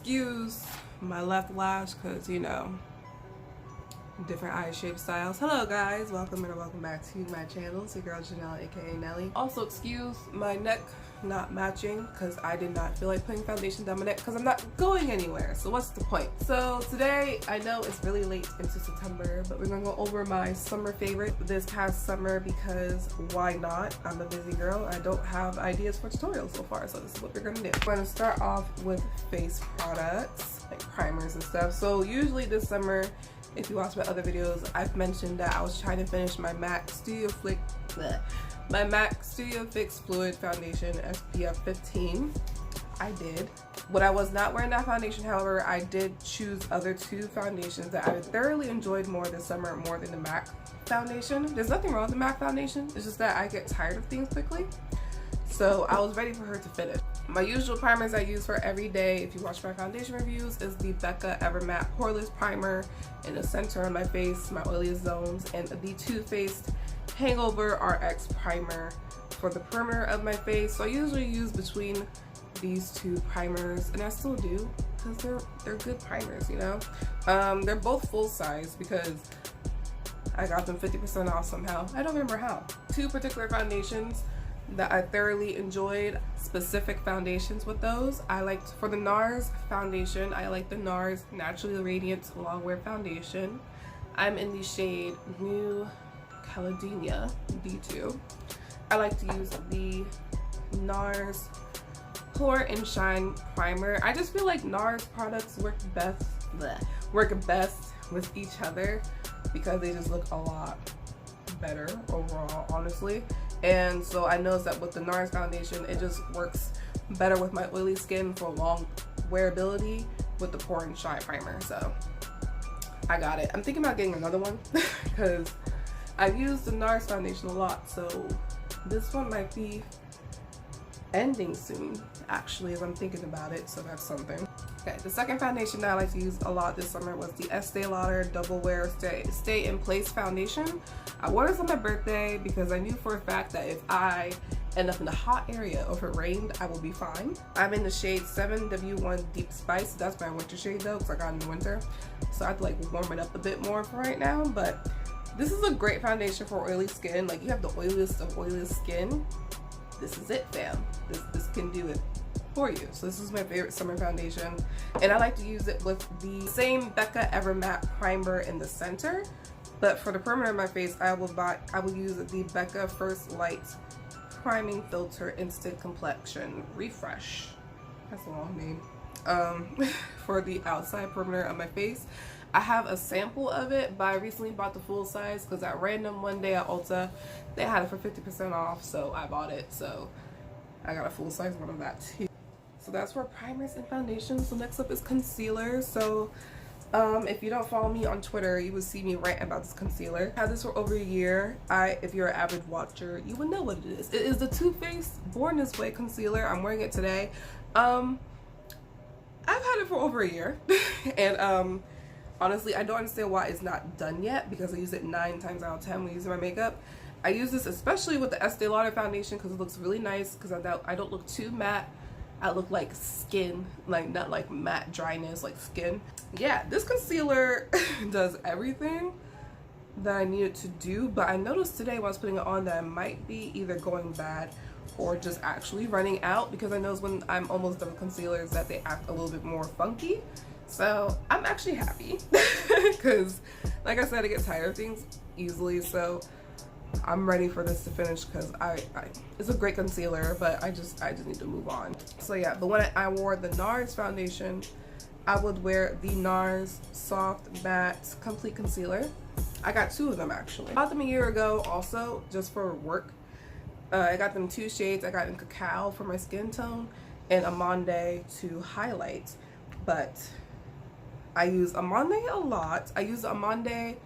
excuse my left lash because, you know, different eye shape styles. Hello guys, welcome and welcome back to my channel. It's your girl Janelle, aka Nelly. Also excuse my neck not matching because I did not feel like putting foundation down my neck because I'm not going anywhere, so what's the point? So today, I know it's really late into September, but we're gonna go over my summer favorite this past summer because why not? I'm a busy girl. I don't have ideas for tutorials so far, so this is what we're gonna do. We're gonna start off with face products like primers and stuff. So usually this summer, if you watch my other videos, I've mentioned that I was trying to finish my MAC Studio Fix Fluid Foundation SPF 15. I did. When I was not wearing that foundation, however, I did choose other two foundations that I thoroughly enjoyed more this summer, more than the MAC foundation. There's nothing wrong with the MAC foundation. It's just that I get tired of things quickly. So I was ready for her to finish. My usual primers I use for every day, if you watch my foundation reviews, is the BECCA Ever Matte Poreless Primer in the center of my face, my oiliest zones, and the TooFaced Hangover RX Primer for the perimeter of my face. So I usually use between these two primers, and I still do because they're good primers, you know. They're both full size because I got them 50% off somehow. I don't remember how. Two particular foundations that I thoroughly enjoyed, specific foundations with those. I liked, for the NARS foundation, I like the NARS Naturally Radiant Longwear Foundation. I'm in the shade New Caledonia D2. I like to use the NARS Pour and Shine Primer. I just feel like NARS products work best with each other because they just look a lot better overall, honestly. And so I noticed that with the NARS foundation, it just works better with my oily skin for long wearability with the Pour and Shine Primer. So I got it. I'm thinking about getting another one because I've used the NARS foundation a lot, so this one might be ending soon, actually, as I'm thinking about it, so that's something. Okay, the second foundation that I like to use a lot this summer was the Estee Lauder Double Wear Stay in Place Foundation. I wore this on my birthday because I knew for a fact that if I end up in a hot area or if it rained, I will be fine. I'm in the shade 7W1 Deep Spice. That's my winter shade though, because I got it in the winter, so I have to like warm it up a bit more for right now. But this is a great foundation for oily skin. Like, you have the oiliest of oiliest skin. This is it, fam. This can do it for you. So this is my favorite summer foundation, and I like to use it with the same BECCA Ever Matte Primer in the center, but for the perimeter of my face, I will use the BECCA First Light Priming Filter Instant Complexion Refresh. That's a long name. For the outside perimeter of my face, I have a sample of it, but I recently bought the full size because at random one day at Ulta, they had it for 50% off, so I bought it. So I got a full size one of that too. So that's for primers and foundations. So next up is concealer. So if you don't follow me on Twitter, you would see me rant about this concealer. I had this for over a year. If you're an avid watcher, you would know what it is. It is the TooFaced Born This Way concealer. I'm wearing it today. I've had it for over a year, and honestly, I don't understand why it's not done yet because I use it 9 times out of 10 when using my makeup. I use this especially with the Estee Lauder foundation because it looks really nice, because I don't look too matte. I look like skin, like not like matte dryness, like skin. Yeah, this concealer does everything that I need it to do, but I noticed today when I was putting it on that it might be either going bad or just actually running out, because I notice when I'm almost done with concealers that they act a little bit more funky. So I'm actually happy because, like I said, I get tired of things easily, so I'm ready for this to finish because it's a great concealer, but I just need to move on. So yeah, but when I wore the NARS foundation, I would wear the NARS Soft Matte Complete Concealer. I got 2 of them actually. I bought them a year ago also, just for work. I got them 2 shades. I got in Cacao for my skin tone and Amande to highlight, but I use Amande a lot. I use Amande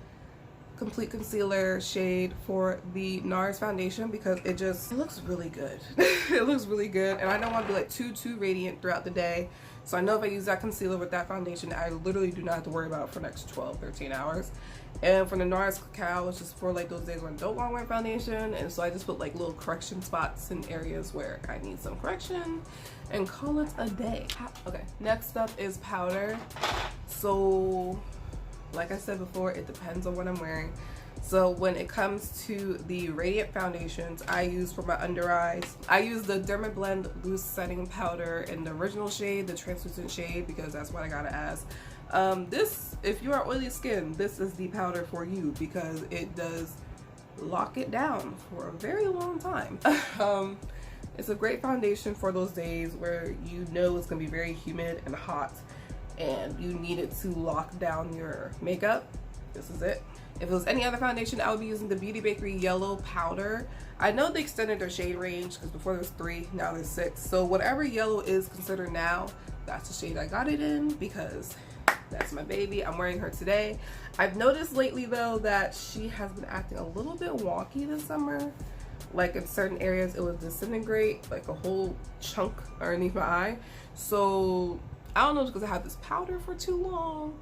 complete concealer shade for the NARS foundation because it looks really good. It looks really good, and I don't want to be like too radiant throughout the day. So I know if I use that concealer with that foundation, I literally do not have to worry about it for the next 12-13 hours. And for the NARS Cacao, it's just for like those days when I don't want to wear foundation, and so I just put like little correction spots in areas where I need some correction and call it a day. Okay, next up is powder. So like I said before, it depends on what I'm wearing. So when it comes to the Radiant foundations I use for my under eyes, I use the Dermablend Loose Setting Powder in the original shade, the translucent shade, because that's what I gotta ask. This, if you are oily skin, this is the powder for you because it does lock it down for a very long time. It's a great foundation for those days where you know it's gonna be very humid and hot and you need it to lock down your makeup. This is it. If it was any other foundation, I would be using the Beauty Bakerie Yellow Powder. I know they extended their shade range because before there was 3, now there's 6. So whatever yellow is considered now, that's the shade I got it in because that's my baby. I'm wearing her today. I've noticed lately though that she has been acting a little bit wonky this summer. Like in certain areas it was disintegrate, like a whole chunk underneath my eye. So I don't know if it's because I had this powder for too long.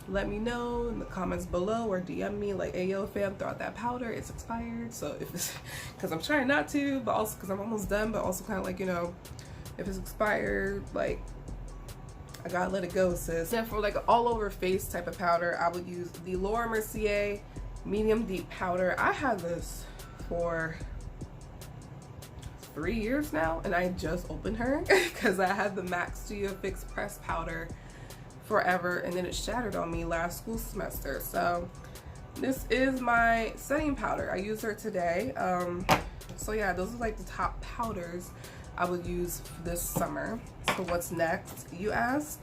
Let me know in the comments below or DM me like, hey yo fam, throw out that powder, it's expired. So if it's, because I'm trying not to, but also because I'm almost done, but also kind of like, you know, if it's expired, like I gotta let it go, sis. Then for like an all over face type of powder, I would use the Laura Mercier Medium Deep Powder. I had this for 3 years now and I just opened her because I had the MAC Studio Fix Press Powder forever and then it shattered on me last school semester. So this is my setting powder. I used her today. So yeah, those are like the top powders I would use this summer. So what's next, you ask?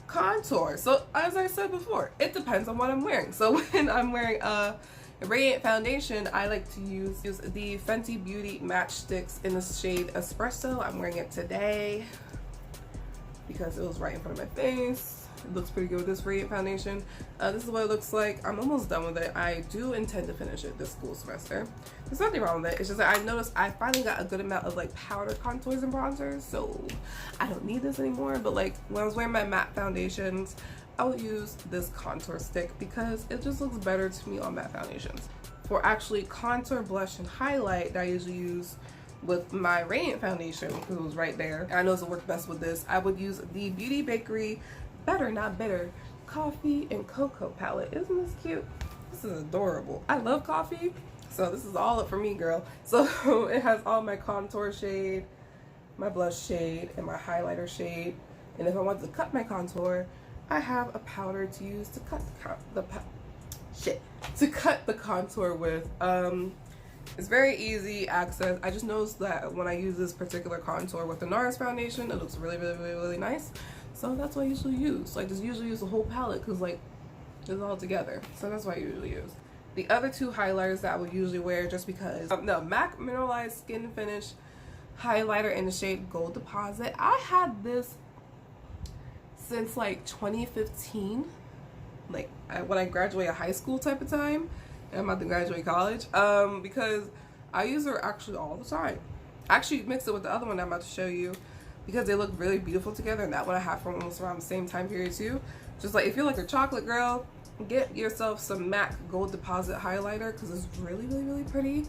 Contour. So as I said before, it depends on what I'm wearing. So when I'm wearing a Radiant foundation, I like to use the Fenty Beauty Match Stix in the shade Espresso. I'm wearing it today because it was right in front of my face. It looks pretty good with this Radiant foundation. This is what it looks like. I'm almost done with it. I do intend to finish it this school semester. There's nothing wrong with it. It's just that I noticed I finally got a good amount of like powder contours and bronzers, so I don't need this anymore. But like when I was wearing my matte foundations, I would use this contour stick because it just looks better to me on matte foundations. For actually contour, blush, and highlight that I usually use with my Radiant foundation, because it was right there, I know it works best with this, I would use the Beauty Bakerie Better Not Bitter Coffee and Cocoa palette. Isn't this cute? This is adorable. I love coffee, so this is all up for me, girl. So it has all my contour shade, my blush shade, and my highlighter shade. And if I want to cut my contour, I have a powder to use to cut the contour with. It's very easy access. I just noticed that when I use this particular contour with the NARS foundation, it looks really nice. So that's what I usually use. Like, just usually use the whole palette because like it's all together. So that's what I usually use. The other two highlighters that I would usually wear just because MAC Mineralized Skin Finish highlighter in the shade Gold Deposit. I had this since like 2015, like when I graduated high school type of time, and I'm about to graduate college, because I use her actually all the time. I actually mixed it with the other one that I'm about to show you because they look really beautiful together, and that one I have from almost around the same time period too. Just like if you're like a chocolate girl, get yourself some MAC Gold Deposit highlighter because it's really pretty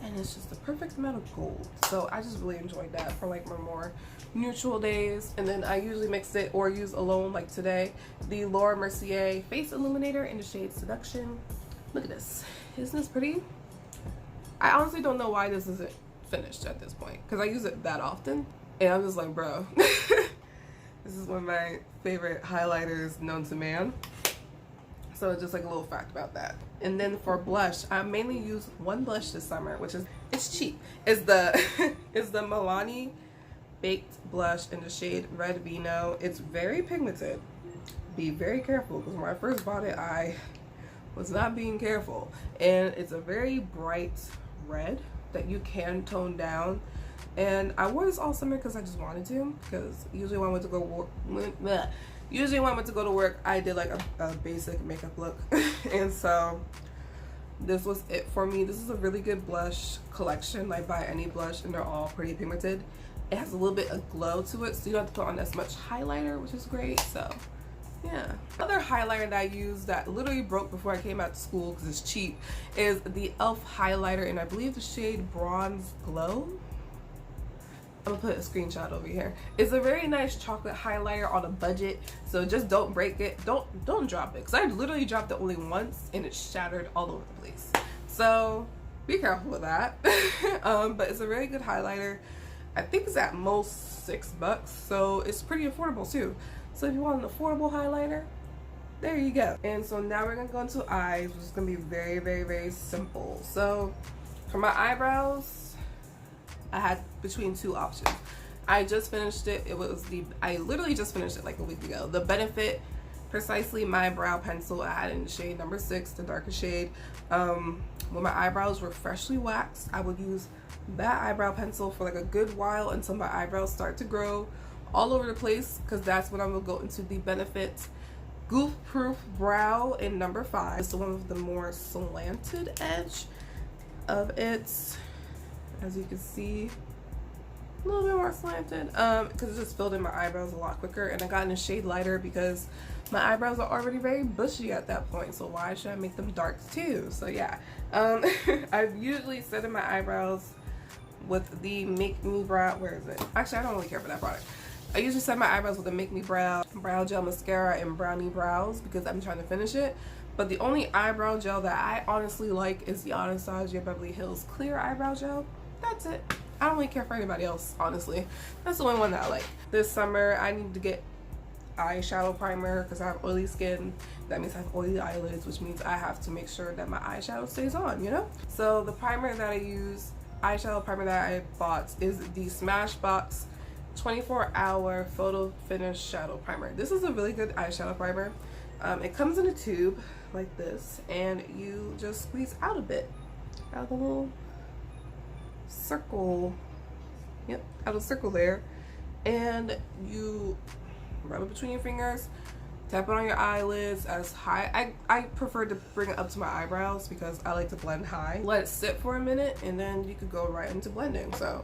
and it's just the perfect amount of gold. So I just really enjoyed that for like my more neutral days. And then I usually mix it or use alone, like today, the Laura Mercier Face Illuminator in the shade Seduction. Look at this. Isn't this pretty? I honestly don't know why this isn't finished at this point because I use it that often and I'm just like, bro, this is one of my favorite highlighters known to man. So just like a little fact about that. And then for blush, I mainly use one blush this summer, which is, it's cheap. It's the it's the Milani Baked Blush in the shade Red Vino. It's very pigmented. Be very careful because when I first bought it, I was not being careful. And it's a very bright red that you can tone down. And I wore this all summer because I just wanted to. Because usually when I went to go to work, I did like a basic makeup look. And so this was it for me. This is a really good blush collection. Like, buy any blush and they're all pretty pigmented. It has a little bit of glow to it, so you don't have to put on as much highlighter, which is great. So yeah. Another highlighter that I used that literally broke before I came out to school because it's cheap is the e.l.f. highlighter, and I believe the shade Bronze Glow. I'm gonna put a screenshot over here. It's a very nice chocolate highlighter on a budget, so just don't break it. Don't drop it, because I literally dropped it only once and it shattered all over the place. So be careful with that. But it's a very good highlighter. I think it's at most $6, so it's pretty affordable too. So if you want an affordable highlighter, there you go. And so now we're gonna go into eyes, which is gonna be very, very, very simple. So for my eyebrows, I had between two options. I just finished it. I literally just finished it like a week ago. The Benefit Precisely My Brow Pencil. I had in the shade number 6, the darker shade. When my eyebrows were freshly waxed, I would use that eyebrow pencil for like a good while until my eyebrows start to grow all over the place, because that's when I'm gonna go into the Benefit Goof Proof Brow in number 5. It's the one with the more slanted edge of it. As you can see, a little bit more slanted, because it just filled in my eyebrows a lot quicker, and I got in a shade lighter because my eyebrows are already very bushy at that point, so why should I make them dark too? So yeah, I've usually set in my eyebrows with the Make Me Brow, where is it? Actually, I don't really care for that product. I usually set my eyebrows with the Make Me Brow Gel Mascara and Brownie Brows because I'm trying to finish it. But the only eyebrow gel that I honestly like is the Anastasia Beverly Hills Clear Eyebrow Gel. That's it. I don't really care for anybody else, honestly. That's the only one that I like. This summer, I need to get eyeshadow primer because I have oily skin. That means I have oily eyelids, which means I have to make sure that my eyeshadow stays on, you know? So the primer that I use, eyeshadow primer that I bought, is the Smashbox 24-hour Photo Finish Shadow Primer. This is a really good eyeshadow primer. It comes in a tube like this, and you just squeeze out a bit out of the little circle. Yep, out of the circle there, and you rub it between your fingers, tap it on your eyelids as high. I prefer to bring it up to my eyebrows because I like to blend high. Let it sit for a minute, and then you could go right into blending. So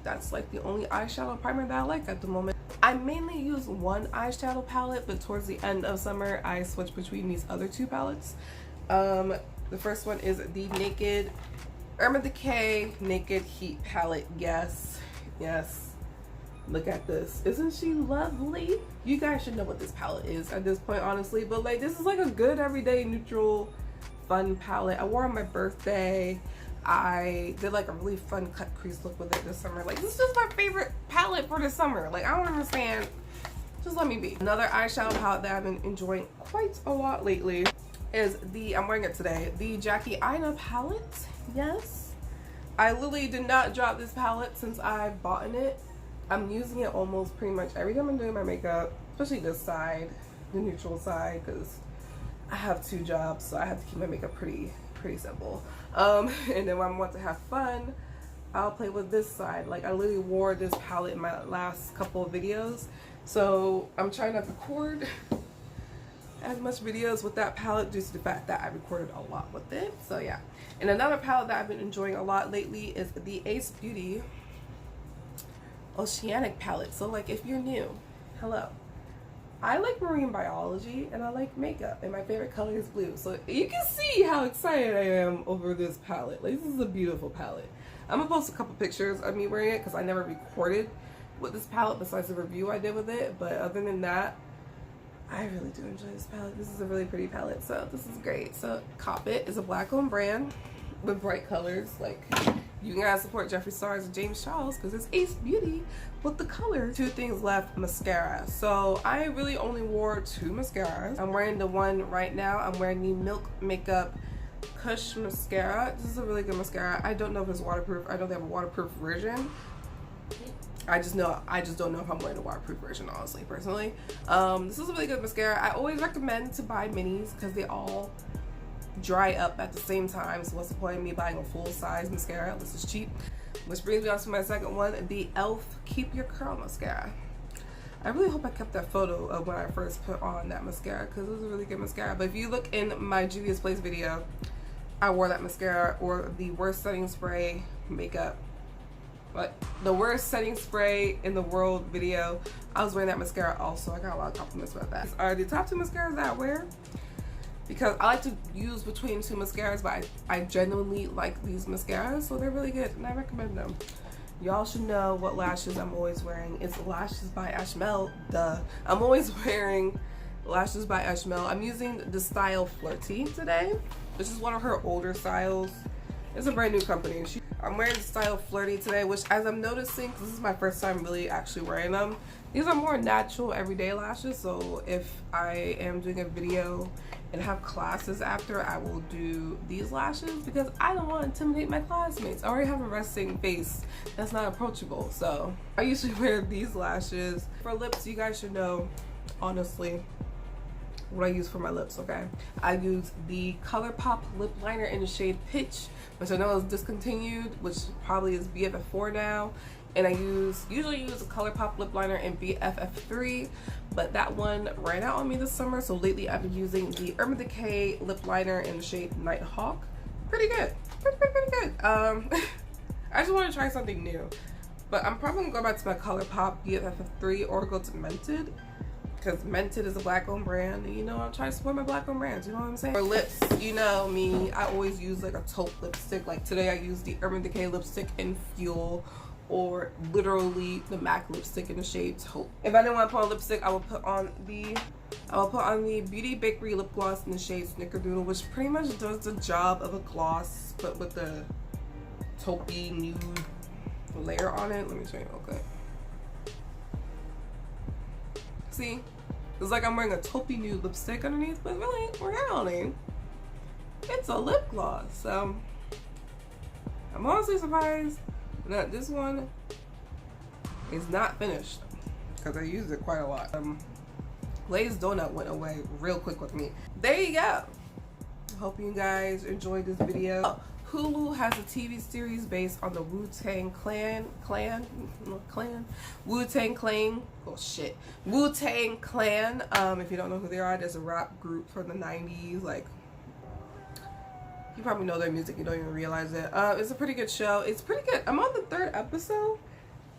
that's like the only eyeshadow primer that I like at the moment. I mainly use one eyeshadow palette, but towards the end of summer I switch between these other two palettes. The first one is the Naked Urban Decay Naked Heat palette. Yes, look at this. Isn't she lovely? You guys should know what this palette is at this point, honestly, but like, this is like a good everyday neutral fun palette. I wore it on my birthday. I did like a really fun cut crease look with it this summer. Like, this is just my favorite palette for the summer. Like, I don't understand. Just let me be. Another eyeshadow palette that I've been enjoying quite a lot lately is the, I'm wearing it today, the Jackie Aina palette. Yes, I literally did not drop this palette since I've bought it. I'm using it almost pretty much every time I'm doing my makeup, especially this side, the neutral side, because I have 2 jobs, so I have to keep my makeup pretty simple. And then when I want to have fun, I'll play with this side. Like, I literally wore this palette in my last couple of videos, so I'm trying not to record as much videos with that palette due to the fact that I recorded a lot with it. So yeah. And another palette that I've been enjoying a lot lately is the Ace Beauty Oceanic palette. So like, if you're new, hello. I like marine biology and I like makeup, and my favorite color is blue. So you can see how excited I am over this palette. Like, this is a beautiful palette. I'm gonna post a couple pictures of me wearing it because I never recorded with this palette besides the review I did with it. But other than that, I really do enjoy this palette. This is a really pretty palette, so this is great. So cop it. It's a black-owned brand with bright colors. Like, you gotta support Jeffree Stars and James Charles because it's Ace Beauty with the color. 2 things left. Mascara. So I really only wore 2 mascaras. I'm wearing the one right now. I'm wearing the Milk Makeup Kush mascara. This is a really good mascara. I don't know if it's waterproof. I know they have a waterproof version. I just don't know if I'm wearing a waterproof version, honestly, personally. This is a really good mascara. I always recommend to buy minis because they all dry up at the same time. So what's the point of me buying a full-size mascara? This is cheap. Which brings me on to my second one, the e.l.f. Keep Your Curl mascara. I really hope I kept that photo of when I first put on that mascara because it was a really good mascara. But if you look in my Juvia's Place video, I wore that mascara, or the worst setting spray makeup, but the worst setting spray in the world video, I was wearing that mascara also. I got a lot of compliments about that. These are the top 2 mascaras that I wear, because I like to use between 2 mascaras, but I genuinely like these mascaras, so they're really good and I recommend them. Y'all should know what lashes I'm always wearing. It's lashes by Ashmel. Duh. I'm always wearing lashes by Ashmel. I'm using the style Flirty today. This is one of her older styles. It's a brand new company. I'm wearing the style Flirty today, which, as I'm noticing, this is my first time really actually wearing them, these are more natural everyday lashes. So if I am doing a video and have classes after, I will do these lashes because I don't want to intimidate my classmates. I already have a resting face that's not approachable, so I usually wear these lashes. For lips, you guys should know, honestly, what I use for my lips, okay? I use the Colourpop lip liner in the shade Pitch, which I know is discontinued, which probably is BFF4 now. And I usually use a Colourpop lip liner in BFF3, but that one ran out on me this summer, so lately I've been using the Urban Decay lip liner in the shade Nighthawk. Pretty good. Pretty good. I just want to try something new, but I'm probably gonna go back to my Colourpop BFF3 or go to Mented, because Mented is a black owned brand, and you know, I'm trying to support my black owned brands, you know what I'm saying? For lips, you know me, I always use like a taupe lipstick. Like today I used the Urban Decay lipstick in Fuel, or literally the MAC lipstick in the shade Taupe. If I didn't want to put on lipstick, I would put on the Beauty Bakerie lip gloss in the shade Snickerdoodle, which pretty much does the job of a gloss, but with the taupey nude layer on it. Let me show you real quick. See, it's like I'm wearing a taupey nude lipstick underneath, but really, reality, it's a lip gloss. So I'm honestly surprised that this one is not finished, because I used it quite a lot. Glazed donut went away real quick with me. There you go. Hope you guys enjoyed this video. Hulu has a TV series based on the Wu-Tang Clan. Wu-Tang Clan. Oh shit. Wu-Tang Clan. If you don't know who they are, there's a rap group from the 90s. Like, you probably know their music, you don't even realize it. It's a pretty good show. It's pretty good. I'm on the 3rd episode,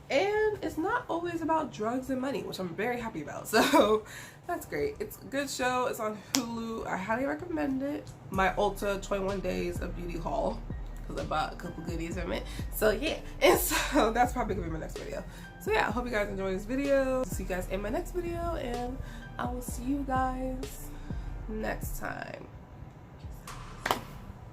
and it's not always about drugs and money, which I'm very happy about. So that's great. It's a good show. It's on Hulu. I highly recommend it. My Ulta 21 Days of Beauty haul, because I bought a couple goodies from it. So yeah, and so that's probably gonna be my next video. So yeah, I hope you guys enjoyed this video. See you guys in my next video, and I will see you guys next time.